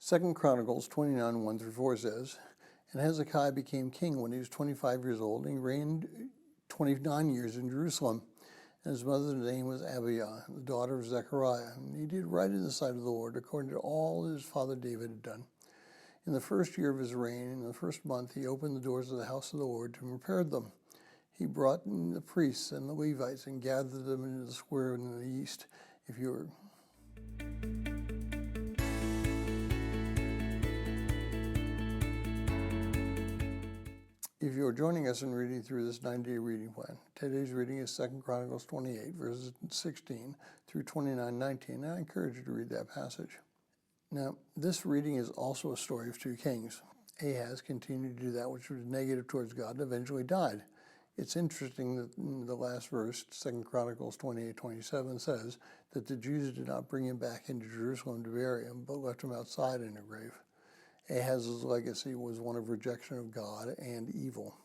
2 Chronicles 29, 1 through 4 says, "And Hezekiah became king when he was 25 years old, and he reigned 29 years in Jerusalem. And his mother's name was Abiah, the daughter of Zechariah. And he did right in the sight of the Lord, according to all his father David had done. In the first year of his reign, in the first month, he opened the doors of the house of the Lord and repaired them. He brought in the priests and the Levites and gathered them into the square in the east." If you're joining us in reading through this 9-day reading plan, today's reading is 2 Chronicles 28, verses 16 through 29:19, and I encourage you to read that passage. Now, this reading is also a story of two kings. Ahaz continued to do that which was negative towards God and eventually died. It's interesting that in the last verse, 2 Chronicles 28:27 says that the Jews did not bring him back into Jerusalem to bury him, but left him outside in a grave. Ahaz's legacy was one of rejection of God and evil.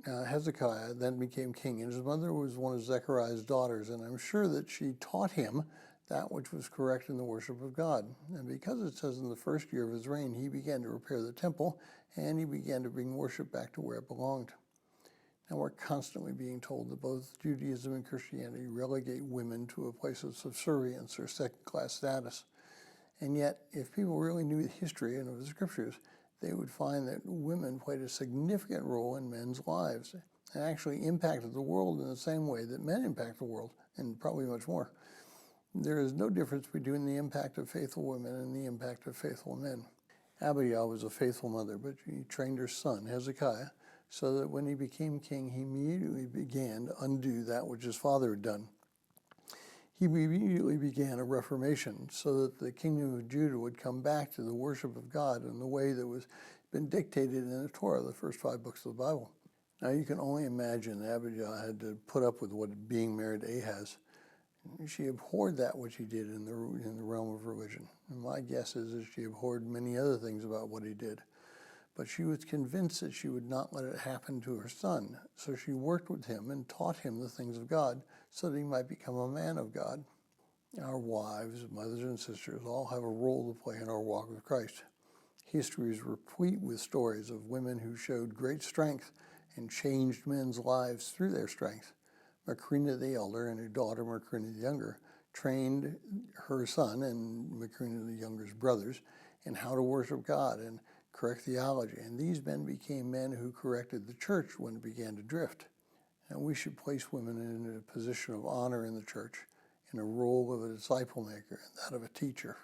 Now, Hezekiah then became king, and his mother was one of Zechariah's daughters, and I'm sure that she taught him that which was correct in the worship of God. And because it says in the first year of his reign, he began to repair the temple, and he began to bring worship back to where it belonged. Now, we're constantly being told that both Judaism and Christianity relegate women to a place of subservience or second-class status. And yet, if people really knew the history and of the scriptures, they would find that women played a significant role in men's lives and actually impacted the world in the same way that men impact the world, and probably much more. There is no difference between the impact of faithful women and the impact of faithful men. Abiah was a faithful mother, but she trained her son, Hezekiah, so that when he became king, he immediately began to undo that which his father had done. He immediately began a reformation so that the kingdom of Judah would come back to the worship of God in the way that was been dictated in the Torah, the first 5 books of the Bible. Now you can only imagine Abijah had to put up with what being married to Ahaz. She abhorred that which he did in the realm of religion. And my guess is that she abhorred many other things about what he did. But she was convinced that she would not let it happen to her son. So she worked with him and taught him the things of God so that he might become a man of God. Our wives, mothers, and sisters all have a role to play in our walk with Christ. History is replete with stories of women who showed great strength and changed men's lives through their strength. Macrina the elder and her daughter Macrina the younger trained her son and Macrina the younger's brothers in how to worship God and correct theology, and these men became men who corrected the church when it began to drift. And we should place women in a position of honor in the church, in a role of a disciple maker, and that of a teacher.